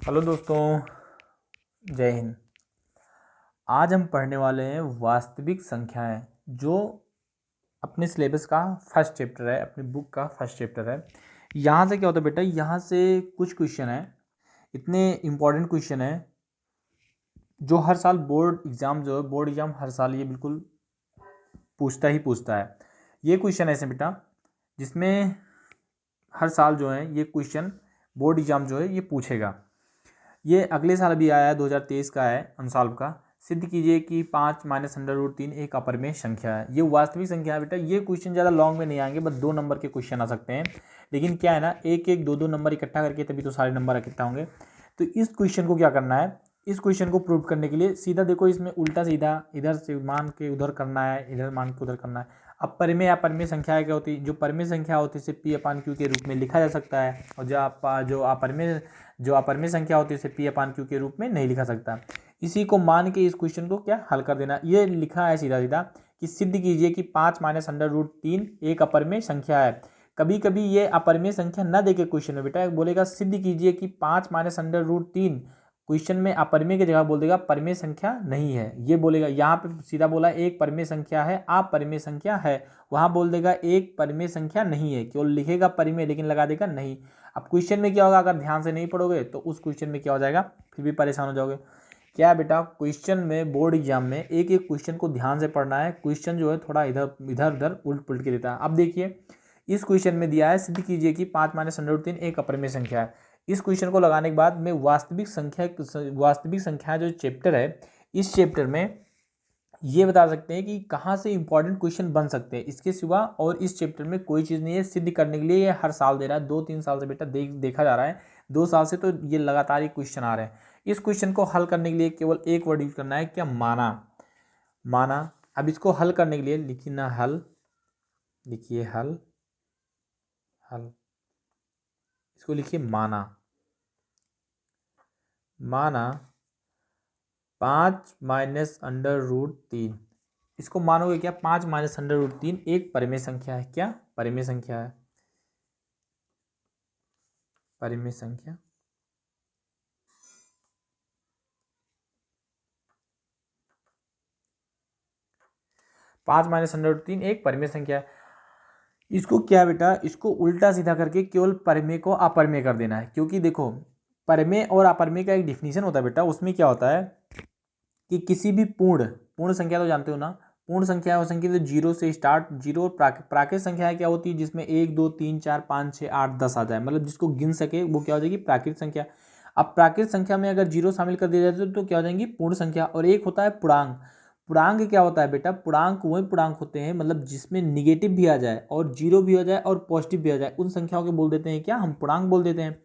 Hello दोस्तों, जय हिंद। आज हम पढ़ने वाले हैं वास्तविक संख्याएं, जो अपने सिलेबस का फर्स्ट चैप्टर है, अपनी बुक का फर्स्ट चैप्टर है। यहाँ से क्या होता है बेटा, यहाँ से कुछ क्वेश्चन है, इतने इम्पोर्टेंट क्वेश्चन है जो हर साल बोर्ड एग्ज़ाम जो है, बोर्ड एग्ज़ाम हर साल ये बिल्कुल पूछता है। ये क्वेश्चन ऐसे बेटा जिसमें हर साल जो है ये क्वेश्चन बोर्ड एग्ज़ाम जो है ये पूछेगा। ये अगले साल भी आया है, 2023 का है, अनसॉल्व का। सिद्ध कीजिए कि 5 माइनस अंडर रूट 3 एक अपरिमेय संख्या है। ये वास्तविक संख्या है बेटा। ये क्वेश्चन ज़्यादा लॉन्ग में नहीं आएंगे, बस 2 नंबर के क्वेश्चन आ सकते हैं। लेकिन क्या है ना, एक एक दो दो नंबर इकट्ठा करके तभी तो सारे नंबर इकट्ठा होंगे। तो इस क्वेश्चन को क्या करना है, इस क्वेश्चन को प्रूव करने के लिए सीधा देखो, इसमें उल्टा सीधा इधर से मान के उधर करना है, इधर मान के उधर करना है। अब परिमेय अपरिमेय संख्या क्या होती है? जो परिमेय संख्या होती है इसे पी अपान क्यू के रूप में लिखा जा सकता है, और जो अपरिमेय संख्या होती है इसे पी अपान क्यू के रूप में नहीं लिखा सकता। इसी को मान के इस क्वेश्चन को क्या हल कर देना। ये लिखा है सीधा सीधा कि सिद्ध कीजिए कि 5 माइनस अंडर रूट 3 एक अपरिमेय संख्या है। कभी कभी ये अपरिमेय संख्या न देके क्वेश्चन में बेटा बोलेगा सिद्ध कीजिए कि 5 माइनस अंडर रूट 3, क्वेश्चन में अपरिमेय की जगह बोल देगा परिमेय संख्या नहीं है, ये बोलेगा। यहाँ पे सीधा बोला एक परिमेय संख्या है, अपरिमेय संख्या है, वहाँ बोल देगा एक परिमेय संख्या नहीं है, केवल लिखेगा परिमेय लेकिन लगा देगा नहीं। अब क्वेश्चन में क्या होगा, अगर ध्यान से नहीं पढ़ोगे तो उस क्वेश्चन में क्या हो जाएगा, फिर भी परेशान हो जाओगे। क्या है बेटा, क्वेश्चन में बोर्ड एग्जाम में एक एक क्वेश्चन को ध्यान से पढ़ना है। क्वेश्चन जो है थोड़ा इधर उधर उलट पुलट के देता है। अब देखिए, इस क्वेश्चन में दिया है सिद्ध कीजिए कि 5 माइनस अंडर रूट 3 एक अपरिमेय संख्या है। इस क्वेश्चन को लगाने के बाद में वास्तविक संख्या जो चैप्टर है, इस चैप्टर में ये बता सकते हैं कि कहाँ से इंपॉर्टेंट क्वेश्चन बन सकते हैं। इसके सिवा और इस चैप्टर में कोई चीज़ नहीं है। सिद्ध करने के लिए ये हर साल दे रहा है, 2-3 साल से बेटा देखा जा रहा है, 2 साल से तो ये लगातार ये क्वेश्चन आ रहे हैं। इस क्वेश्चन को हल करने के लिए केवल एक वर्ड यूज करना है, क्या? माना। अब इसको हल करने के लिए लिखिए ना हल, लिखिए हल, इसको लिखिए माना 5 माइनस अंडर रूट 3। इसको मानोगे क्या? 5 माइनस अंडर रूट 3 एक परिमेय संख्या है। क्या परिमेय संख्या है? परिमेय संख्या। पाँच माइनस अंडर रूट 3 एक परिमेय संख्या है। इसको क्या बेटा, इसको उल्टा सीधा करके केवल परिमेय को अपरिमेय कर देना है। क्योंकि देखो, परिमेय और अपरिमेय का एक डिफिनीशन होता है बेटा। उसमें क्या होता है कि किसी भी पूर्ण संख्या, तो जानते हो ना, पूर्ण संख्या वो संख्या तो जीरो से स्टार्ट, जीरो। प्राकृत संख्या क्या होती है? जिसमें 1 2 3 4 5 6 8 10 आ जाए, मतलब जिसको गिन सके, वो क्या हो जाएगी? प्राकृत संख्या। अब प्राकृत संख्या में अगर जीरो शामिल कर दिया जाए तो क्या हो जाएंगी? पूर्ण संख्या। और एक होता है पूर्णांक। पूर्णांक क्या होता है बेटा? पूर्णांक वही पूर्णांक होते हैं, मतलब जिसमें निगेटिव भी आ जाए और जीरो भी हो जाए और पॉजिटिव भी आ जाए, उन संख्याओं को बोल देते हैं क्या? हम पूर्णांक बोल देते हैं।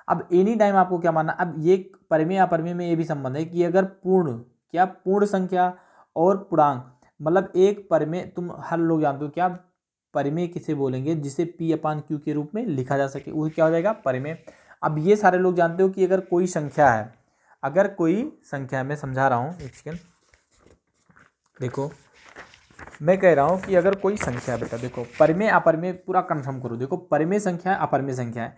अब एनी टाइम आपको क्या मानना, अब ये परिमेय अपरिमेय में ये भी संबंध है कि अगर पूर्ण संख्या और पूर्णांक, मतलब एक परिमेय, तुम हर लोग जानते हो क्या परिमेय किसे बोलेंगे? जिसे पी अपान क्यू के रूप में लिखा जा सके, वो क्या हो जाएगा? परिमेय। अब ये सारे लोग जानते हो कि अगर कोई संख्या है, मैं समझा रहा हूँ, एक सेकेंड। देखो, मैं कह रहा हूँ कि अगर कोई संख्या है बेटा, देखो परिमेय अपरिमेय पूरा कंफर्म करो। देखो, परिमेय संख्या है, अपरिमेय संख्या है।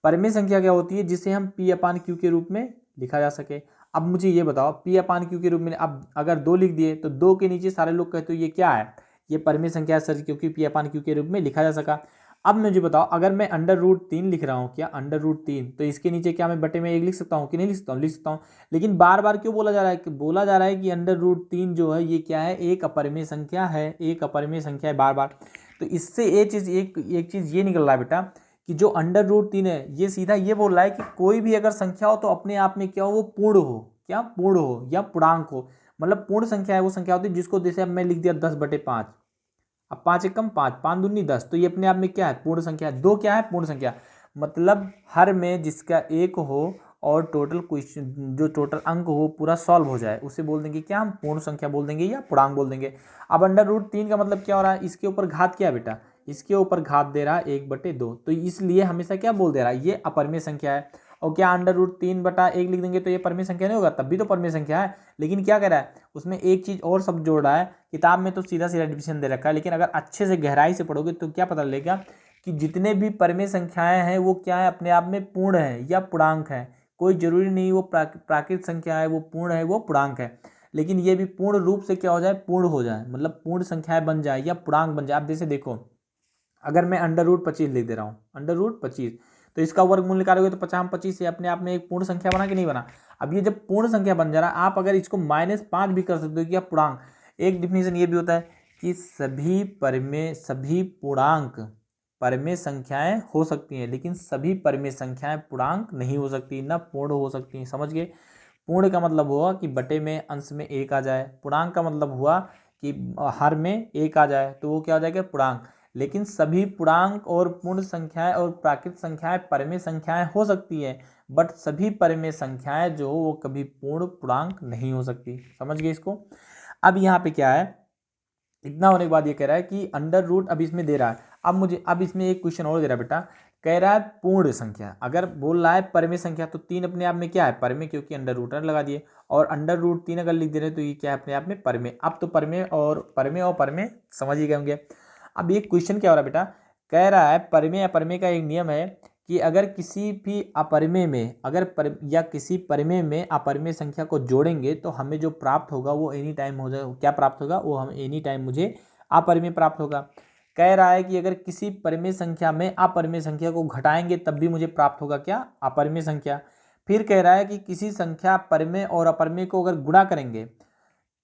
परिमेय संख्या क्या होती है? जिसे हम पी अपान क्यू के रूप में लिखा जा सके। अब मुझे ये बताओ, पी अपान क्यू के रूप में अब अगर 2 लिख दिए तो 2 के नीचे सारे लोग कहते हो ये क्या है? ये परिमेय संख्या है सर, क्योंकि पी अपान क्यू के रूप में लिखा जा सका। अब मुझे बताओ, अगर मैं अंडर रूट 3 लिख रहा हूँ, क्या अंडर रूट 3, तो इसके नीचे क्या मैं बटे में 1 लिख सकता हूँ कि नहीं लिख सकता हूँ? लिख सकता हूँ। लेकिन बार बार क्यों बोला जा रहा है? कि बोला जा रहा है कि अंडर रूट 3 जो है ये क्या है? एक अपरिमेय संख्या है, एक अपरिमेय संख्या है बार बार। तो इससे एक चीज़ ये निकल रहा है बेटा कि जो अंडर रूट 3 है ये सीधा ये बोल रहा है कि कोई भी अगर संख्या हो तो अपने आप में क्या हो? वो पूर्ण हो। क्या? पूर्ण हो या पूर्णांक हो। मतलब पूर्ण संख्या है वो संख्या होती है जिसको, जैसे अब मैं लिख दिया 10/5, अब 5 एकम 5, 5 दूनी 10, तो ये अपने आप में क्या है? पूर्ण संख्या है। 2 क्या है? पूर्ण संख्या। मतलब हर में जिसका एक हो और टोटल क्वेश्चन जो टोटल अंक हो पूरा सॉल्व हो जाए, उसे बोल देंगे क्या? हम पूर्ण संख्या बोल देंगे या पूर्णांक बोल देंगे। अब अंडर रूट 3 का मतलब क्या हो रहा है? इसके ऊपर घात क्या है बेटा? इसके ऊपर घात दे रहा है 1/2, तो इसलिए हमेशा क्या बोल दे रहा है? ये अपरिमेय संख्या है। और क्या अंडर रूट 3/1 लिख देंगे तो ये परिमेय संख्या नहीं होगा? तब भी तो परिमेय संख्या है। लेकिन क्या कह रहा है उसमें? एक चीज और शब्द जोड़ रहा है। किताब में तो सीधा सीधा डिविजन दे रखा है, लेकिन अगर अच्छे से गहराई से पढ़ोगे तो क्या पता लगेगा कि जितने भी परिमेय संख्याएं हैं वो क्या है? अपने आप में पूर्ण है या पूर्णांक है। कोई जरूरी नहीं वो प्राकृत संख्या है, वो पूर्ण है, वो पूर्णांक है, लेकिन ये भी पूर्ण रूप से क्या हो जाए, पूर्ण हो जाए, मतलब पूर्ण संख्याएं बन जाए या पूर्णांक बन जाए। आप जैसे देखो, अगर मैं √25 लिख दे रहा हूँ, √25, तो इसका वर्गमूल निकालोगे तो 50 से अपने आप में एक पूर्ण संख्या बना कि नहीं बना। अब ये जब पूर्ण संख्या बन जा रहा है, आप अगर इसको -5 भी कर सकते हो कि पूर्णांक। एक डिफिनीशन ये भी होता है कि सभी पूर्णांक परमेय संख्याएं हो सकती हैं, लेकिन सभी परमेय संख्याएं पूर्णांक नहीं हो सकती, ना पूर्ण हो सकती हैं। समझ गए। पूर्ण का मतलब हुआ कि बटे में अंश में एक आ जाए, पूर्णांक का मतलब हुआ कि हर में एक आ जाए, तो वो क्या हो जाएगा, पूर्णांक। लेकिन सभी पूर्णांक और पूर्ण संख्याएं और प्राकृत संख्याएं परमेय संख्याएं हो सकती है, बट सभी परमेय संख्याएं जो वो कभी पूर्ण पूर्णांक नहीं हो सकती। समझ गए इसको। अब यहाँ पे क्या है, इतना होने के बाद ये कह रहा है कि √, अब इसमें दे रहा है, अब इसमें एक क्वेश्चन और दे रहा है बेटा, कह रहा है पूर्ण संख्या। अगर बोल रहा है परमेय संख्या, तो 3 अपने आप में क्या है, परमेय, क्योंकि √, लगा दिए, और √3 अगर लिख दे रहे तो ये क्या है, अपने आप में परमेय। अब तो परमेय और परमेय समझ ही गए होंगे। अब ये क्वेश्चन क्या हो रहा है बेटा, कह रहा है परमेय अपरमेय का एक नियम है कि अगर किसी भी अपरमेय में किसी परमेय में अपरमेय संख्या को जोड़ेंगे तो हमें जो प्राप्त होगा वो एनी टाइम हो जाए, क्या प्राप्त होगा, वो हम एनी टाइम मुझे अपरमेय प्राप्त होगा। कह रहा है कि अगर किसी परमेय संख्या में अपरमेय संख्या को घटाएंगे तब भी मुझे प्राप्त होगा क्या, अपरमेय संख्या। फिर कह रहा है कि किसी संख्या परमेय और अपरमेय को अगर गुणा करेंगे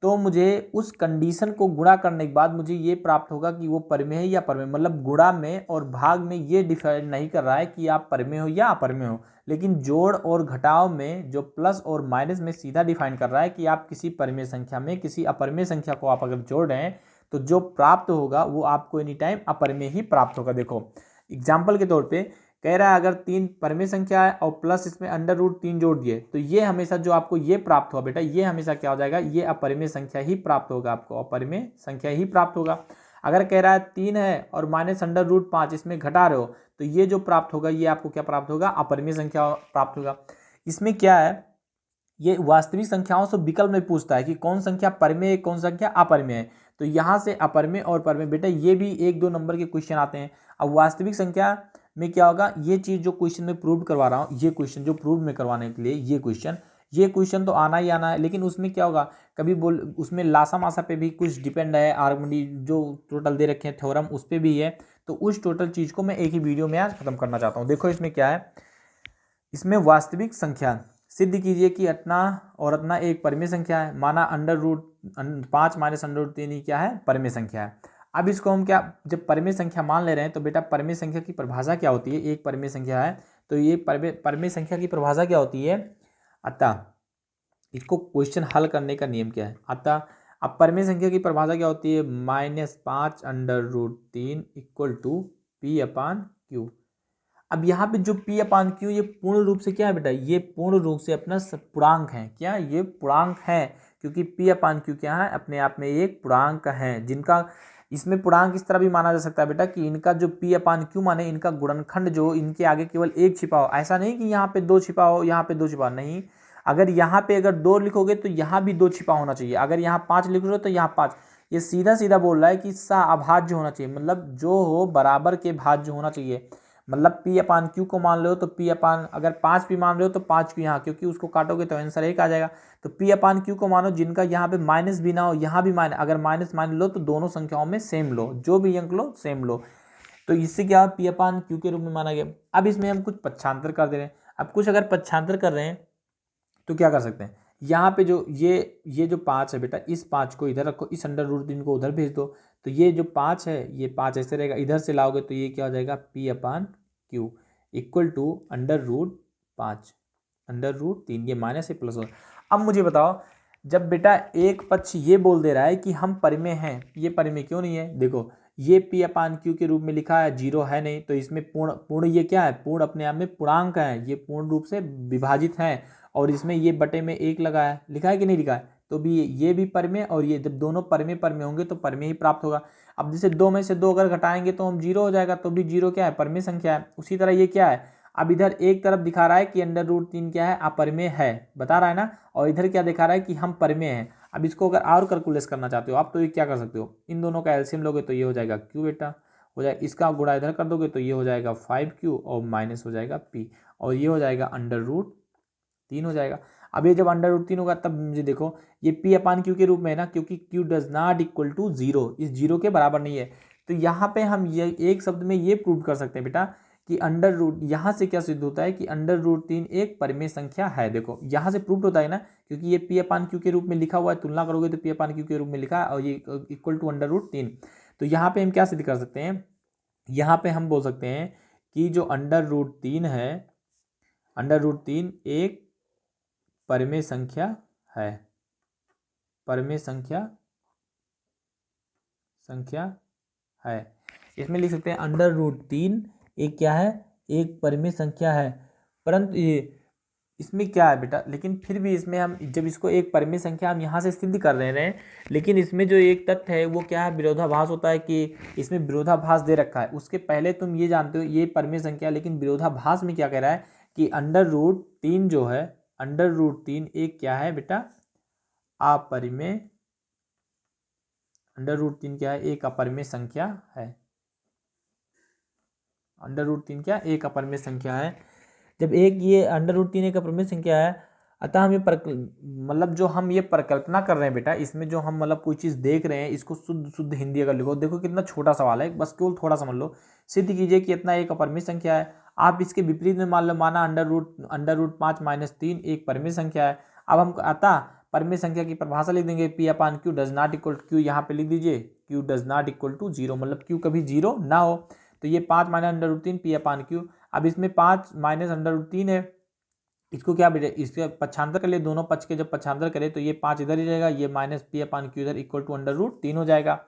तो मुझे उस कंडीशन को गुणा करने के बाद मुझे ये प्राप्त होगा कि वो परमेय है या परमेय। मतलब गुणा में और भाग में ये डिफाइन नहीं कर रहा है कि आप परमेय हो या अपरमेय हो, लेकिन जोड़ और घटाव में जो प्लस और माइनस में सीधा डिफाइन कर रहा है कि आप किसी परमेय संख्या में किसी अपरमेय संख्या को आप अगर जोड़ रहे हैं तो जो प्राप्त होगा वो आपको एनी टाइम अपरमेय ही प्राप्त होगा। देखो एग्जाम्पल के तौर पे कह रहा है अगर 3 परमेय संख्या है और प्लस इसमें √3 जोड़ दिए तो ये हमेशा जो आपको ये प्राप्त हुआ बेटा, ये हमेशा क्या हो जाएगा, ये अपरिमेय संख्या ही प्राप्त होगा, आपको अपरिमेय संख्या ही प्राप्त होगा। अगर कह रहा है 3 है और -√5 इसमें घटा रहे हो तो ये जो प्राप्त होगा ये आपको क्या प्राप्त होगा, अपरिमेय संख्या प्राप्त होगा। इसमें क्या है, ये वास्तविक संख्याओं से विकल्प में पूछता है कि कौन संख्या परमेय है, कौन संख्या अपरमेय है। तो यहाँ से अपरमेय और परमेय बेटा ये भी 1-2 नंबर के क्वेश्चन आते हैं। अब वास्तविक संख्या में क्या होगा, ये चीज जो क्वेश्चन में प्रूव करवा रहा हूँ, ये क्वेश्चन जो प्रूव में करवाने के लिए ये क्वेश्चन तो आना ही आना है, लेकिन उसमें क्या होगा, कभी उसमें लासा मासा पे भी कुछ डिपेंड है, आर्गुमेंट जो टोटल दे रखे हैं थ्योरम उस पर भी है। तो उस टोटल चीज को मैं एक ही वीडियो में आज खत्म करना चाहता हूँ। देखो इसमें क्या है, इसमें वास्तविक संख्या सिद्ध कीजिए कि अतना और अतना एक परमेय संख्या है, माना √5 -√3 ही क्या है, परमेय संख्या है। अब इसको हम क्या, जब परमेय संख्या मान ले रहे हैं तो बेटा परमेय संख्या की परिभाषा क्या होती है, एक परमेय संख्या है तो ये परमेय संख्या की परिभाषा क्या होती है, अतः इसको क्वेश्चन हल करने का नियम क्या है, अतः अब परमेय संख्या की परिभाषा क्या होती है, -5 √3 = P/Q। अब यहाँ पे जो P/Q ये पूर्ण रूप से क्या है बेटा, ये पूर्ण रूप से अपना पूर्णांक है, क्या ये पूर्णांक है, क्योंकि P/Q क्या है, अपने आप में एक पूर्णांक है, जिनका इसमें पूर्णांक इस तरह भी माना जा सकता है बेटा कि इनका जो P/Q माने इनका गुणनखंड जो इनके आगे केवल एक छिपा हो, ऐसा नहीं कि यहाँ पे 2 छिपा हो, यहाँ पे 2 छिपा नहीं। अगर यहाँ पे अगर 2 लिखोगे तो यहाँ भी 2 छिपा होना चाहिए, अगर यहाँ 5 लिखोगे तो यहाँ 5। ये सीधा सीधा बोल रहा है कि सहअभाज्य होना चाहिए, मतलब जो हो बराबर के भाज्य होना चाहिए। मतलब P/Q को मान लो तो अगर 5 भी मान रहे हो तो 5Q यहाँ, क्योंकि उसको काटोगे तो आंसर 1 आ जाएगा। तो P/Q को मानो जिनका यहाँ पे माइनस भी ना हो, यहाँ भी माइनस, अगर माइनस मान लो तो दोनों संख्याओं में सेम लो, जो भी अंक लो सेम लो। तो इससे क्या P/Q के रूप में माना गया। अब इसमें हम कुछ पक्षांतर कर दे रहे हैं। अब कुछ अगर पक्षांतर कर रहे हैं तो क्या कर सकते हैं, यहाँ पे जो ये जो 5 है बेटा, इस 5 को इधर रखो, इस √3 को उधर भेज दो, तो ये जो 5 है ये 5 ऐसे रहेगा, इधर से लाओगे तो ये क्या हो जाएगा, P/Q = √5 √3, ये माइनस से प्लस हो। अब मुझे बताओ, जब बेटा एक पक्ष ये बोल दे रहा है कि हम परमेय हैं, ये परमेय क्यों नहीं है, देखो ये P/Q के रूप में लिखा है, 0 है नहीं, तो इसमें पूर्ण ये क्या है, पूर्ण अपने आप में पूर्णांक है, ये पूर्ण रूप से विभाजित है, और इसमें ये बटे में 1 लगा है, लिखा है कि नहीं लिखा है, तो भी ये भी परमेय, और ये जब दोनों परमेय होंगे तो परमेय ही प्राप्त होगा। अब जैसे 2 में से 2 अगर घटाएंगे तो हम 0 हो जाएगा, तो भी 0 क्या है, परमेय संख्या है। उसी तरह ये क्या है, अब इधर एक तरफ दिखा रहा है कि √3 क्या है, अपरमेय है, बता रहा है ना, और इधर क्या दिखा रहा है कि हम परमेय हैं। अब इसको अगर और कैलकुलेट करना चाहते हो आप तो ये क्या कर सकते हो, इन दोनों का एलसीएम लोगे तो ये हो जाएगा Q बेटा, हो जाएगा, इसका गुणा इधर कर दोगे तो ये हो जाएगा 5Q और माइनस हो जाएगा P, और ये हो जाएगा √5 3 हो जाएगा। अब ये जब अंडर रूट 3 होगा तब मुझे देखो ये पी अपान क्यू के रूप में है ना, क्योंकि Q does not equal to zero, इस जीरो के बराबर नहीं है। तो यहाँ पे हम ये एक शब्द में ये प्रूव कर सकते हैं बेटा कि अंडर रूट, यहाँ से क्या सिद्ध होता है कि अंडर रूट 3 एक परिमेय संख्या है। देखो यहाँ से प्रूव होता है ना, क्योंकि ये पी अपान क्यू के रूप में लिखा हुआ है, तुलना करोगे तो पी अपान क्यू के रूप में लिखा है और ये इक्वल टू अंडर रूट 3। तो यहाँ पे हम क्या सिद्ध कर सकते हैं, यहाँ पे हम बोल सकते हैं कि जो अंडर रूट 3 है, अंडर रूट 3 एक परिमेय संख्या है, परिमेय संख्या है। इसमें लिख सकते हैं अंडर रूट 3 एक क्या है, एक परिमेय संख्या है। परंतु ये इसमें क्या है बेटा, लेकिन फिर भी इसमें हम जब इसको एक परिमेय संख्या हम यहाँ से सिद्ध कर रहे हैं, लेकिन इसमें जो एक तथ्य है वो क्या है, विरोधाभास होता है कि इसमें विरोधाभास दे रखा है। उसके पहले तुम ये जानते हो ये परिमेय संख्या, लेकिन विरोधाभास में क्या कह रहा है कि अंडर रूट 3 जो है, अंडर रूट 3 एक क्या है बेटा, अपरिमेय, अंडर रूट 3 क्या है, एक अपरिमेय संख्या है। अंडर रूट 3 क्या, एक अपरिमेय संख्या है। जब एक ये अंडर रूट 3 एक अपरिमेय संख्या है, अतः हम ये मतलब जो हम ये परिकल्पना कर रहे हैं बेटा, इसमें जो हम मतलब कोई चीज़ देख रहे हैं, इसको शुद्ध शुद्ध हिंदी अगर लिखो, देखो कितना छोटा सवाल है, बस केवल थोड़ा समझ लो। सिद्ध कीजिए कि इतना एक अपरिमेय संख्या है। आप इसके विपरीत में मान लो, माना अंडर रूट 5 माइनस 3 एक परिमेय संख्या है। अब हम अतः परिमेय संख्या की परिभाषा लिख देंगे, P upon Q does not equal to, Q यहाँ पे लिख दीजिए, Q does not equal to zero, मतलब क्यू कभी जीरो ना हो। तो ये 5 minus under root 3 P upon Q. अब इसमें 5 माइनस अंडर रूट 3 है, इसको क्या बेटे, इसके पक्षांतर कर ले, दोनों पक्ष के जब पक्षांतर करें तो ये 5 इधर ही रहेगा, ये माइनस पी अपान क्यू इधर इक्वल टू अंडर रूट 3 हो जाएगा।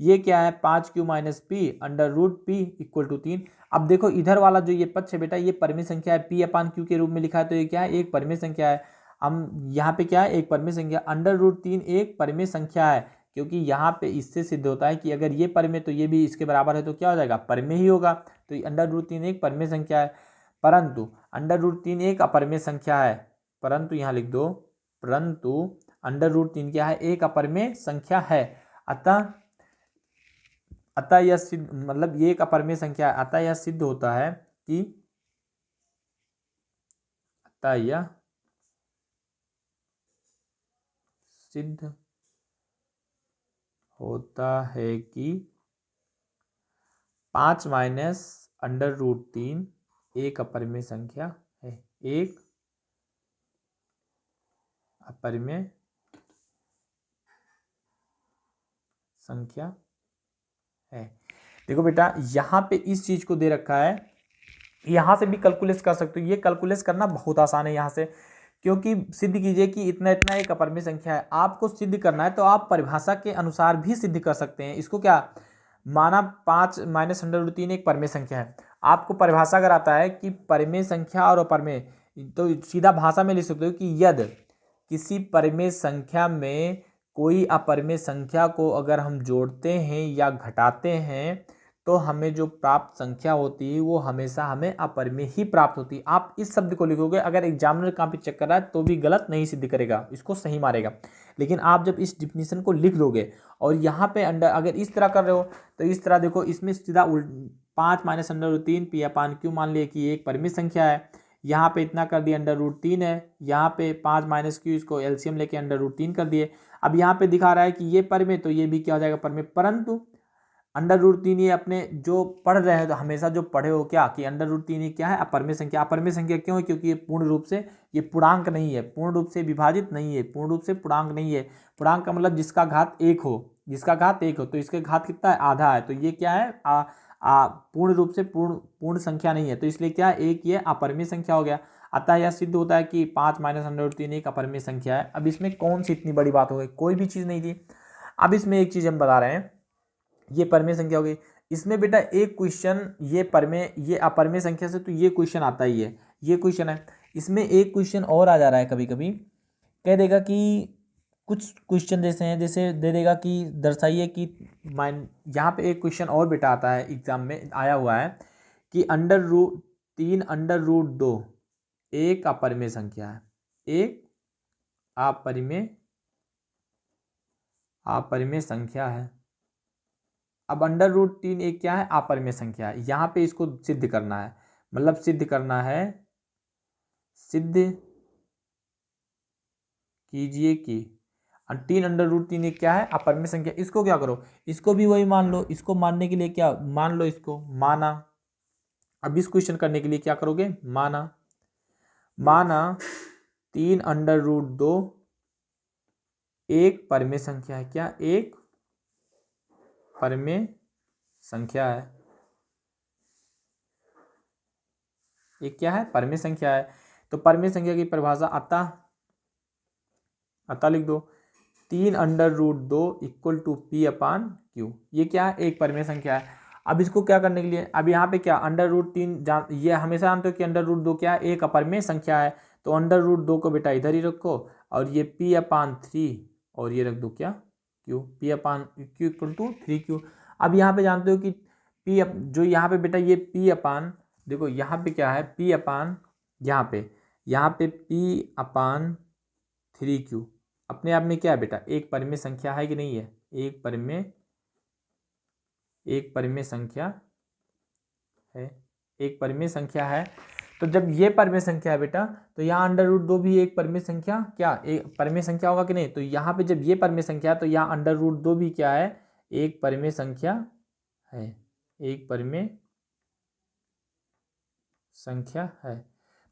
ये क्या है, 5 Q minus P under root P equal to 3। अब देखो इधर वाला जो ये पक्ष है बेटा, ये परिमेय संख्या है, पी अपान क्यू के रूप में लिखा है, तो ये क्या है, एक परिमेय संख्या है। हम यहाँ पे क्या है, एक परिमेय संख्या, अंडर रूट 3 एक परिमेय संख्या है, क्योंकि यहाँ पे इससे सिद्ध होता है कि अगर ये परिमेय तो ये भी इसके बराबर है, तो क्या हो जाएगा, परिमेय ही होगा। तो अंडर रूट 3 एक परिमेय संख्या है, परंतु अंडर रूट 3 एक अपरिमेय संख्या है। परंतु यहाँ लिख दो, परंतु अंडर रूट 3 क्या है, एक अपरिमेय संख्या है। अतः अतः यह सिद्ध, मतलब ये एक अपरिमेय संख्या है, अतः यह सिद्ध होता है कि, अतः यह सिद्ध होता है कि 5 माइनस अंडर रूट 3 एक अपरिमेय संख्या है, एक अपरिमेय संख्या है। देखो बेटा यहाँ पे इस चीज को दे रखा है, यहाँ से भी कैलकुलेट कर सकते हो, ये कैलकुलेट करना बहुत आसान है यहाँ से, क्योंकि सिद्ध कीजिए कि इतना इतना एक अपरिमेय संख्या है। आपको सिद्ध करना है तो आप परिभाषा के अनुसार भी सिद्ध कर सकते हैं। इसको क्या माना, 5 माइनस अंडर रूट 3 एक परिमेय संख्या है। आपको परिभाषा अगर आता है कि परिमेय संख्या और अपरिमेय, तो सीधा भाषा में लिख सकते हो कि यदि किसी परिमेय संख्या में कोई अपरिमेय संख्या को अगर हम जोड़ते हैं या घटाते हैं, तो हमें जो प्राप्त संख्या होती है वो हमेशा हमें अपरिमेय ही प्राप्त होती है। आप इस शब्द को लिखोगे, अगर एग्जामिनर कॉपी चेक कर रहा है तो भी गलत नहीं सिद्ध करेगा, इसको सही मारेगा। लेकिन आप जब इस डिफिनीशन को लिख दोगे और यहाँ पे अंडर अगर इस तरह कर रहे हो, तो इस तरह देखो, इसमें सीधा 5 minus under root 3 P upon Q मान लिए कि एक परिमेय संख्या है, यहाँ पे इतना कर दिया अंडर रूट 3 है, यहाँ पे 5 माइनस क्यू, इसको एलसीएम लेके अंडर रूट 3 कर दिए। अब यहाँ पे दिखा रहा है कि ये परिमेय, तो ये भी क्या हो जाएगा, परिमेय। परंतु अंडर रूट 3 ये अपने जो पढ़ रहे हैं तो हमेशा जो पढ़े हो क्या कि अंडर रूट 3 ये क्या है, अपरिमेय संख्या। अपरिमेय संख्या क्यों है, क्योंकि ये पूर्ण रूप से, ये पूर्णांक नहीं है, पूर्ण रूप से विभाजित नहीं है, पूर्ण रूप से पूर्णांक नहीं है। पूर्णांक का मतलब जिसका घात 1 हो, जिसका घात 1 हो, तो इसके घात कितना है, आधा है। तो ये क्या है, पूर्ण रूप से पूर्ण संख्या नहीं है, तो इसलिए क्या, एक ये अपरिमेय संख्या हो गया। अतः यह सिद्ध होता है कि 5 माइनस अंडर रूट 3 एक अपरिमेय संख्या है। अब इसमें कौन सी इतनी बड़ी बात हो गई, कोई भी चीज़ नहीं थी। अब इसमें एक चीज़ हम बता रहे हैं, ये परिमेय संख्या हो गई। इसमें बेटा एक क्वेश्चन, ये परिमेय ये अपरिमेय संख्या से तो ये क्वेश्चन आता ही है, ये क्वेश्चन है। इसमें एक क्वेश्चन और आ जा रहा है, कभी कभी कह देगा कि कुछ क्वेश्चन जैसे हैं, जैसे दे देगा कि दर्शाइए कि यहाँ पे एक क्वेश्चन और बेटा आता है, एग्जाम में आया हुआ है कि अंडर रूट 3 अंडर रूट 2 एक अपरिमेय संख्या है, एक अपरिमेय संख्या है। अब अंडर रूट 3 एक क्या है, अपरिमेय संख्या है। यहाँ पे इसको सिद्ध करना है, मतलब सिद्ध करना है, सिद्ध कीजिए कि 3√3 एक क्या है अपरिमेय संख्या। इसको क्या करो, इसको भी वही मान लो। इसको मानने के लिए क्या मान लो, इसको माना। अब इस क्वेश्चन करने के लिए क्या करोगे, माना 3√2 एक परिमेय संख्या है। क्या एक परिमेय संख्या है, एक क्या है परिमेय संख्या है। तो परिमेय संख्या की परिभाषा अतः लिख दो 3√2 इक्वल टू P/Q। ये क्या है, एक परिमेय संख्या है। अब इसको क्या करने के लिए, अब यहाँ पे क्या √3 ये हमेशा जानते हो कि √2 क्या है, एक अपरिमेय संख्या है। तो √2 को बेटा इधर ही रखो और ये P/3 और ये रख दो क्या Q, P/Q equal to 3Q। अब यहाँ पे जानते हो कि P जो यहाँ पे बेटा ये P/, देखो यहाँ पे क्या है P/, यहाँ पे P/3Q अपने आप में क्या है बेटा, एक परिमेय संख्या है कि नहीं है, एक परिमेय संख्या है, एक परिमेय संख्या है। तो जब ये परिमेय संख्या है बेटा, तो यहाँ √2 भी एक परिमेय संख्या, क्या एक परिमेय संख्या होगा कि नहीं। तो यहाँ पे जब ये परिमेय संख्या है तो यहाँ √2 भी क्या है, एक परिमेय संख्या है, एक परिमेय संख्या है।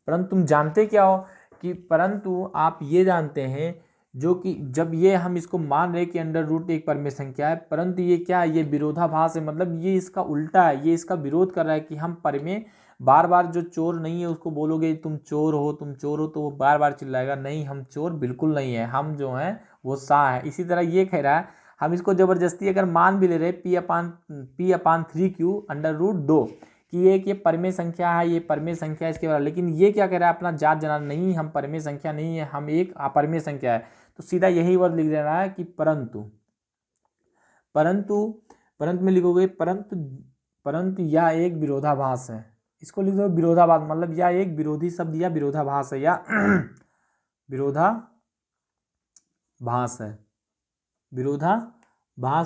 परंतु तुम जानते क्या हो कि, परंतु आप ये जानते हैं जो कि जब ये हम इसको मान रहे कि √2 एक परिमेय संख्या है, परंतु ये क्या है, ये विरोधाभास है। मतलब ये इसका उल्टा है, ये इसका विरोध कर रहा है कि हम परिमेय बार बार जो चोर नहीं है उसको बोलोगे तुम चोर हो तो वो बार बार चिल्लाएगा, नहीं हम चोर बिल्कुल नहीं है, हम जो है वो सा है। इसी तरह ये कह रहा है, हम इसको जबरदस्ती अगर मान भी ले रहे P/3Q √2 कि ये परिमेय संख्या है, ये परिमेय संख्या इसके बारे, लेकिन ये क्या कह रहा है अपना जात जना, नहीं हम परिमेय संख्या नहीं है, हम एक अपरिमेय संख्या है। तो सीधा यही वर्ड लिख दे रहा है कि परंतु में लिखोगे परंतु यह एक विरोधाभास है। इसको लिख दो विरोधाभास, मतलब यह एक विरोधी शब्द या विरोधाभास है, या विरोधाभास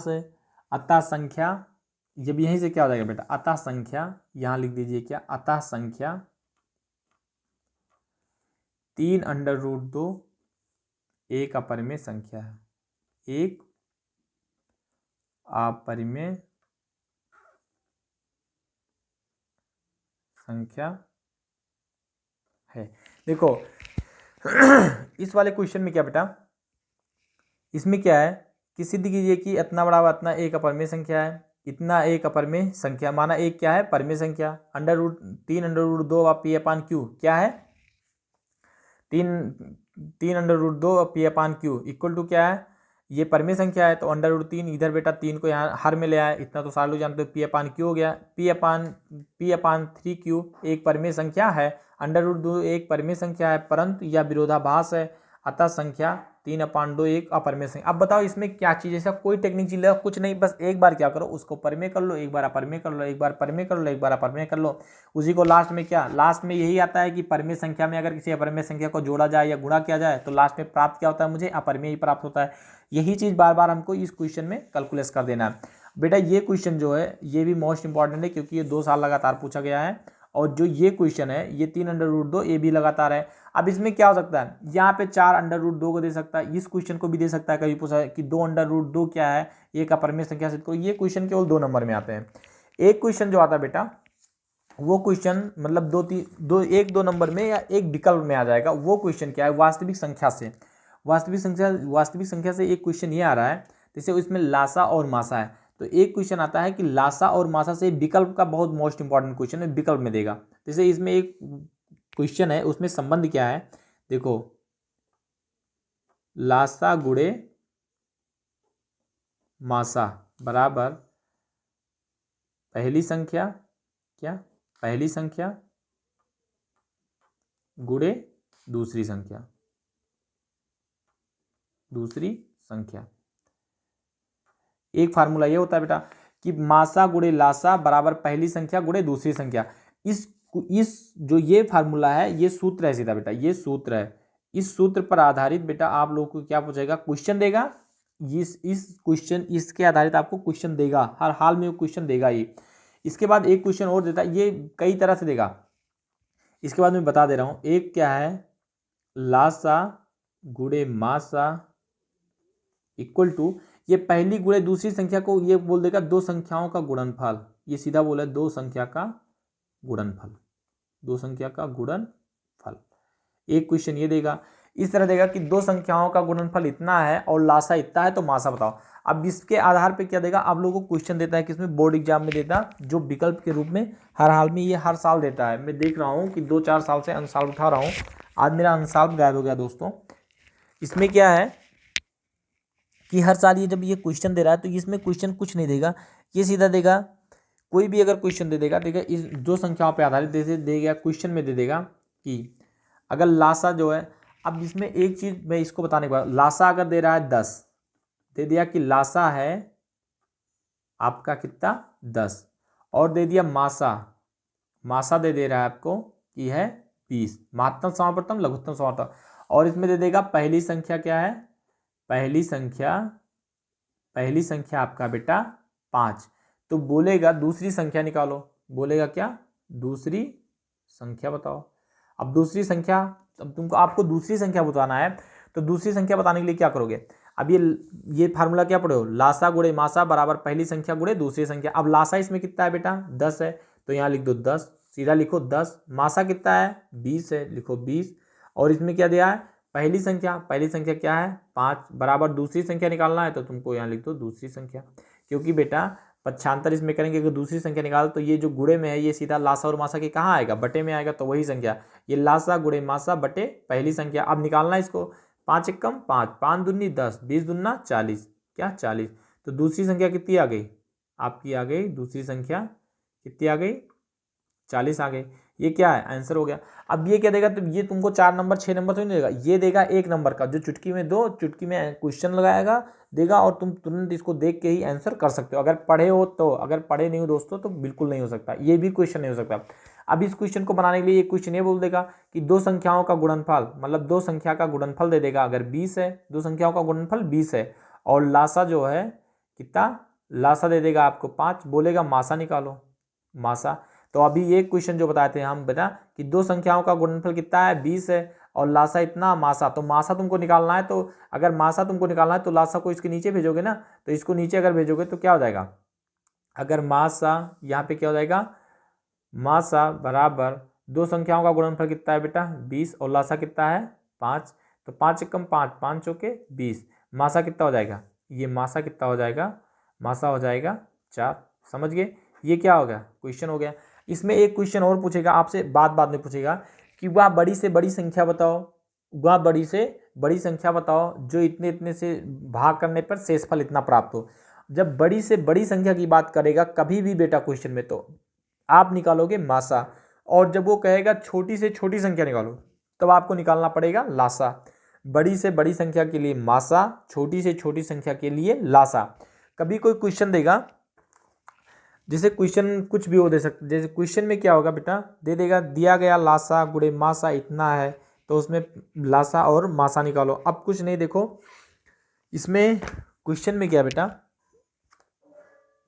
है। अतः संख्या, जब यहीं से क्या हो जाएगा बेटा, अतः संख्या, यहां लिख दीजिए क्या, अतः संख्या 3√2 एक अपरिमेय संख्या है, एक अपरिमेय संख्या है। देखो इस वाले क्वेश्चन में क्या बेटा, इसमें क्या है कि सिद्ध कीजिए कि इतना बड़ा इतना एक अपरिमेय संख्या है, इतना एक अपरिमेय संख्या, माना एक क्या है परिमेय संख्या, √3√2 P/Q क्या है, 3√2 P/Q इक्वल टू क्या है, ये परिमेय संख्या है। तो √3 इधर बेटा 3 को यहाँ हर में ले आया, इतना तो सारे लोग जानते हो P/Q हो गया। P/3Q एक परिमेय संख्या है, √2 एक परिमेय संख्या है, परंतु यह विरोधाभास है। अतः संख्या 3/2 एक अपरिमेय संख्या। अब बताओ इसमें क्या चीज़, ऐसा कोई टेक्निक चीज कुछ नहीं, बस एक बार क्या करो उसको परिमेय कर लो, एक बार अपरिमेय कर लो, एक बार परिमेय कर लो, एक बार अपरिमेय कर लो, उसी को लास्ट में क्या, लास्ट में यही आता है कि परिमेय संख्या में अगर किसी अपरिमेय संख्या को जोड़ा जाए या गुणा किया जाए तो लास्ट में प्राप्त क्या होता है, मुझे अपरिमेय ही प्राप्त होता है। यही चीज़ बार बार हमको इस क्वेश्चन में कैलकुलेट कर देना है बेटा। ये क्वेश्चन जो है ये भी मोस्ट इंपॉर्टेंट है, क्योंकि ये 2 साल लगातार पूछा गया है, और जो ये क्वेश्चन है ये 3√2 ये भी लगातार है। अब इसमें क्या हो सकता है, यहाँ पे 4√2 को दे सकता है, इस क्वेश्चन को भी दे सकता है, कभी पूछा है कि 2√2 क्या है, एक अपरिमेय संख्या सिद्ध करो। ये क्वेश्चन केवल 2 नंबर में आते हैं। एक क्वेश्चन जो आता है बेटा, वो क्वेश्चन मतलब 1-2 नंबर में या एक विकल्प में आ जाएगा। वो क्वेश्चन क्या है, वास्तविक संख्या से एक क्वेश्चन ये आ रहा है, जैसे इसमें लासा और मासा है। तो एक क्वेश्चन आता है कि लासा और मासा से विकल्प का, बहुत मोस्ट इंपॉर्टेंट क्वेश्चन है, विकल्प में देगा। जैसे इसमें एक क्वेश्चन है, उसमें संबंध क्या है, देखो लासा गुणे मासा बराबर पहली संख्या, क्या पहली संख्या गुणे दूसरी संख्या। एक फार्मूला ये होता है बेटा कि मासा गुणे लासा बराबर पहली संख्या गुणे दूसरी संख्या। इस जो ये फार्मूला है, ये सूत्र है सीधा बेटा, ये सूत्र है। इस सूत्र पर आधारित बेटा आप लोगों को क्या पूछेगा, क्वेश्चन देगा। इसके आधारित आपको क्वेश्चन देगा, हर हाल में वो क्वेश्चन देगा ही। इसके बाद एक क्वेश्चन और देता है, ये कई तरह से देगा। इसके बाद मैं बता दे रहा हूं, एक क्या है लासा गुणे मासा इक्वल टू, ये पहली गुणे दूसरी संख्या को ये बोल देगा दो संख्याओं का गुणनफल। ये सीधा बोला दो संख्या का गुणनफल, दो संख्या का गुणनफल। एक क्वेश्चन ये देगा, इस तरह देगा कि दो संख्याओं का गुणनफल इतना है और लासा इतना है, तो मासा बताओ। अब इसके आधार पे क्या देगा, आप लोगों को क्वेश्चन देता है किसमें, बोर्ड एग्जाम में देता, जो विकल्प के रूप में हर हाल में ये हर साल देता है। मैं देख रहा हूँ कि 2-4 साल से अंशाल उठा रहा हूँ, आज मेरा अंशाल गायब हो गया दोस्तों। इसमें क्या है कि हर साल ये जब ये क्वेश्चन दे रहा है तो इसमें क्वेश्चन कुछ नहीं देगा, ये सीधा देगा कोई भी अगर क्वेश्चन दे देगा, ठीक है, इस दो संख्याओं पे आधारित जैसे देगा क्वेश्चन में दे देगा कि अगर लासा जो है, अब इसमें एक चीज़ मैं इसको बताने के बाद, लासा अगर दे रहा है 10, दे दिया कि लासा है आपका कितना 10, और दे दिया मासा, मासा दे रहा है आपको कि है 20, महत्तम समापवर्तन लघुत्तम समापवर्तन, और इसमें दे देगा पहली संख्या क्या है, पहली संख्या आपका बेटा 5, तो बोलेगा दूसरी संख्या निकालो, बोलेगा क्या, दूसरी संख्या बताओ। अब दूसरी संख्या, अब तुमको आपको दूसरी संख्या बताना है, तो दूसरी संख्या बताने के लिए क्या करोगे, अब ये फार्मूला क्या पढ़े हो, लासा गुणे मासा बराबर पहली संख्या गुणे दूसरी संख्या। अब लासा इसमें कितना है बेटा 10 है, तो यहाँ लिख दो 10, सीधा लिखो 10, मासा कितना है 20 है, लिखो 20, और इसमें क्या दिया है पहली संख्या क्या है 5, बराबर दूसरी संख्या निकालना है, तो तुमको यहाँ लिख दो दूसरी संख्या, क्योंकि बेटा पक्षांतर इसमें करेंगे, अगर दूसरी संख्या निकाल तो ये जो गुणे में है ये सीधा लासा और मासा के कहाँ आएगा, बटे में आएगा, तो वही संख्या, ये लासा गुणे मासा बटे पहली संख्या। अब निकालना है इसको, 5 एकम 5, 5 दूनी 10, 20 दूना 40, क्या 40, तो दूसरी संख्या कितनी आ गई आपकी, आ गई दूसरी संख्या कितनी आ गई 40 आ गई। ये क्या है आंसर हो गया। अब ये क्या देगा, तो ये तुमको 4 नंबर 6 नंबर तो नहीं देगा, ये देगा 1 नंबर का, जो चुटकी में दो चुटकी में क्वेश्चन लगाएगा देगा, और तुम तुरंत इसको देख के ही आंसर कर सकते हो, अगर पढ़े हो तो। अगर पढ़े नहीं हो दोस्तों तो बिल्कुल नहीं हो सकता, ये भी क्वेश्चन नहीं हो सकता। अब इस क्वेश्चन को बनाने के लिए एक क्वेश्चन ये बोल देगा कि दो संख्याओं का गुणनफल, मतलब दो संख्या का गुणनफल दे देगा, अगर 20 है, दो संख्याओं का गुणनफल 20 है, और लासा जो है कितना, लासा दे देगा आपको 5, बोलेगा मासा निकालो, मासा। तो अभी ये क्वेश्चन जो बताए थे हम बेटा कि दो संख्याओं का गुणनफल कितना है 20 है, और लासा इतना, मासा, तो मासा तुमको निकालना है, तो अगर मासा तुमको निकालना है तो लासा को इसके नीचे भेजोगे ना, तो इसको नीचे अगर भेजोगे तो क्या हो जाएगा, अगर मासा यहाँ पे क्या हो जाएगा, मासा बराबर दो संख्याओं का गुणनफल कितना है बेटा 20, और लासा कितना है 5, तो 5 एकम 5, 5 चौके 20, मासा कितना हो जाएगा, ये मासा कितना हो जाएगा, मासा हो जाएगा 4। समझ गए, ये क्या हो गया क्वेश्चन हो गया। इसमें एक क्वेश्चन और पूछेगा आपसे, बाद में पूछेगा कि वह बड़ी से बड़ी संख्या बताओ, वह बड़ी से बड़ी संख्या बताओ जो इतने इतने से भाग करने पर शेषफल इतना प्राप्त हो। जब बड़ी से बड़ी संख्या की बात करेगा कभी भी बेटा क्वेश्चन में, तो आप निकालोगे मासा, और जब वो कहेगा छोटी से छोटी संख्या निकालो, तब आपको निकालना पड़ेगा लासा। बड़ी से बड़ी संख्या के लिए मासा, छोटी से छोटी संख्या के लिए लासा। कभी कोई क्वेश्चन देगा, जैसे क्वेश्चन कुछ भी हो दे सकते, जैसे क्वेश्चन में क्या होगा बेटा, दे देगा दिया गया लासा गुणे मासा इतना है, तो उसमें लासा और मासा निकालो। अब कुछ नहीं, देखो इसमें क्वेश्चन में क्या बेटा,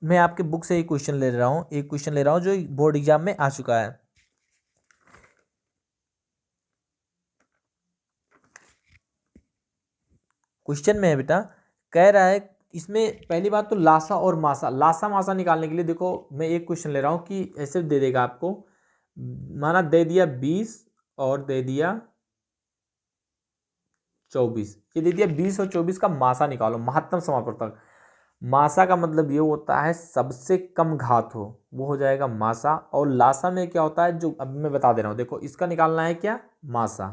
मैं आपके बुक से एक क्वेश्चन ले रहा हूँ, एक क्वेश्चन ले रहा हूँ जो बोर्ड एग्जाम में आ चुका है। क्वेश्चन में है बेटा, कह रहा है इसमें पहली बात तो लासा और मासा, लासा मासा निकालने के लिए देखो मैं एक क्वेश्चन ले रहा हूँ कि ऐसे दे देगा आपको, माना दे दिया 20 और दे दिया 24, ये दे दिया 20 और 24 का मासा निकालो, महत्तम समापवर्तक। मासा का मतलब ये होता है सबसे कम घात हो, वो हो जाएगा मासा। और लासा में क्या होता है, जो अब मैं बता दे रहा हूँ, देखो इसका निकालना है क्या, मासा,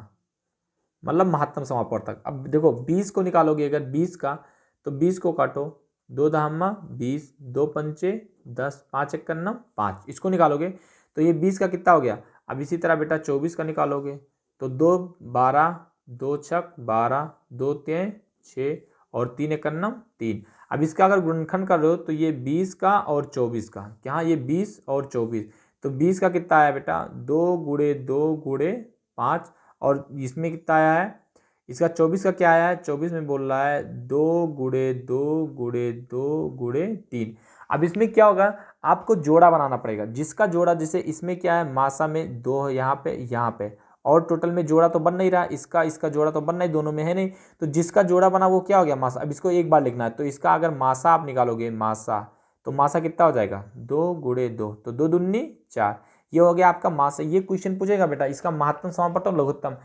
मतलब महत्तम समापवर्तक। अब देखो 20 को निकालोगे अगर 20 का, तो 20 को काटो, 2 दहम्मा 20, 2 पंचे 10, 5 एक करना 5, इसको निकालोगे तो ये 20 का कितना हो गया। अब इसी तरह बेटा 24 का निकालोगे तो 2 12, 2 छक 12, 2 3 6 और 3 एक करना 3। अब इसका अगर गुणनखंड कर रहे हो तो ये 20 का और 24 का, क्या ये 20 और 24, तो 20 का कितना आया बेटा 2 गुणे 2 गुणे 5, और इसमें कितना आया है इसका 24 का क्या आया है, 24 में बोल रहा है 2 गुणे 2 गुणे 2 गुणे 3। अब इसमें क्या होगा, आपको जोड़ा बनाना पड़ेगा, जिसका जोड़ा, जैसे इसमें क्या है मासा में 2 है यहाँ पे और टोटल में जोड़ा तो बन नहीं रहा, इसका इसका जोड़ा तो बन नहीं, दोनों में है नहीं, तो जिसका जोड़ा बना वो क्या हो गया मासा। अब इसको एक बार लिखना है, तो इसका अगर मासा आप निकालोगे मासा, तो मासा कितना हो जाएगा 2 गुणे 2, तो 2 दूनी 4, ये हो गया आपका मासा। ये क्वेश्चन पूछेगा बेटा इसका महत्तम समापत्त और लघुत्तम।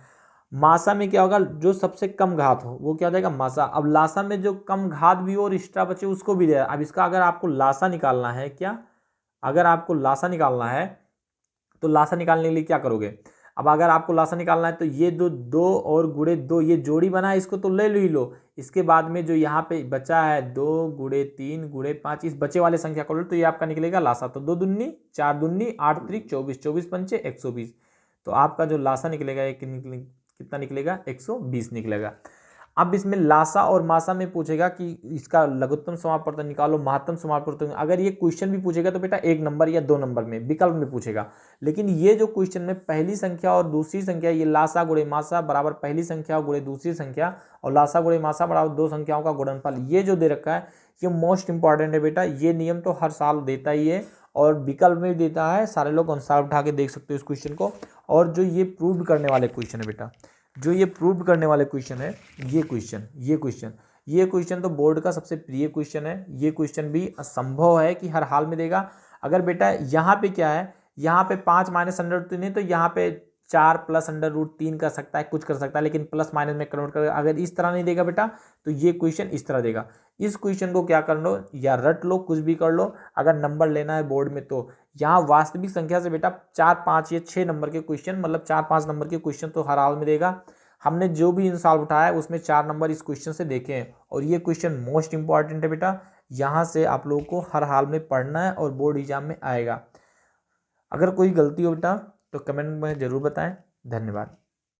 मासा में क्या होगा, जो सबसे कम घात हो वो क्या हो जाएगा मासा। अब लासा में जो कम घात भी हो और एक्स्ट्रा बचे उसको भी दे। अब इसका अगर आपको लासा निकालना है, क्या अगर आपको लासा निकालना है तो लासा निकालने के लिए क्या करोगे। अब अगर आपको लासा निकालना है तो ये दो और गुणे 2 ये जोड़ी बना है, इसको तो ले लो। इसके बाद में जो यहाँ पे बचा है 2 गुणे 3 गुणे 5, इस बचे वाले संख्या को लो, तो ये आपका निकलेगा लासा। तो 2 दूनी 4 दूनी 8 त्रिक 24, 24 पंचे 120, तो आपका जो लासा निकलेगा ये कितना निकलेगा 120 निकलेगा। अब इसमें लासा और मासा में पूछेगा कि इसका लघुत्तम समापवर्तन निकालो, महत्तम समापवर्तन। अगर ये क्वेश्चन भी पूछेगा तो बेटा 1 नंबर या 2 नंबर में विकल्प में पूछेगा। लेकिन ये जो क्वेश्चन में पहली संख्या और दूसरी संख्या, ये लासा गुणे मासा बराबर पहली संख्या गुणे दूसरी संख्या और लासा गुणे मासा बराबर 2 संख्याओं का गुणनफल, ये जो दे रखा है ये मोस्ट इंपॉर्टेंट है बेटा। ये नियम तो हर साल देता ही है और विकल्प में भी देता है, सारे लोग अनुसार उठा के देख सकते हो इस क्वेश्चन को। और जो ये प्रूव करने वाले क्वेश्चन है बेटा, जो ये प्रूव करने वाले क्वेश्चन है, ये क्वेश्चन तो बोर्ड का सबसे प्रिय क्वेश्चन है। ये क्वेश्चन भी असंभव है कि हर हाल में देगा। अगर बेटा यहाँ पे क्या है, यहाँ पे 5 माइनस √3 है, तो यहाँ पे 4 प्लस √3 कर सकता है, कुछ कर सकता है, लेकिन प्लस माइनस में कन्वर्ट कर। अगर इस तरह नहीं देगा बेटा तो ये क्वेश्चन इस तरह देगा। इस क्वेश्चन को क्या कर लो, या रट लो, कुछ भी कर लो, अगर नंबर लेना है बोर्ड में तो यहाँ वास्तविक संख्या से बेटा 4 5 या 6 नंबर के क्वेश्चन, मतलब 4 5 नंबर के क्वेश्चन तो हर हाल में देगा। हमने जो भी इन सॉल्व उठाया है उसमें 4 नंबर इस क्वेश्चन से देखे हैं, और ये क्वेश्चन मोस्ट इंपॉर्टेंट है बेटा। यहाँ से आप लोगों को हर हाल में पढ़ना है और बोर्ड एग्जाम में आएगा। अगर कोई गलती हो बेटा तो कमेंट में जरूर बताएं। धन्यवाद।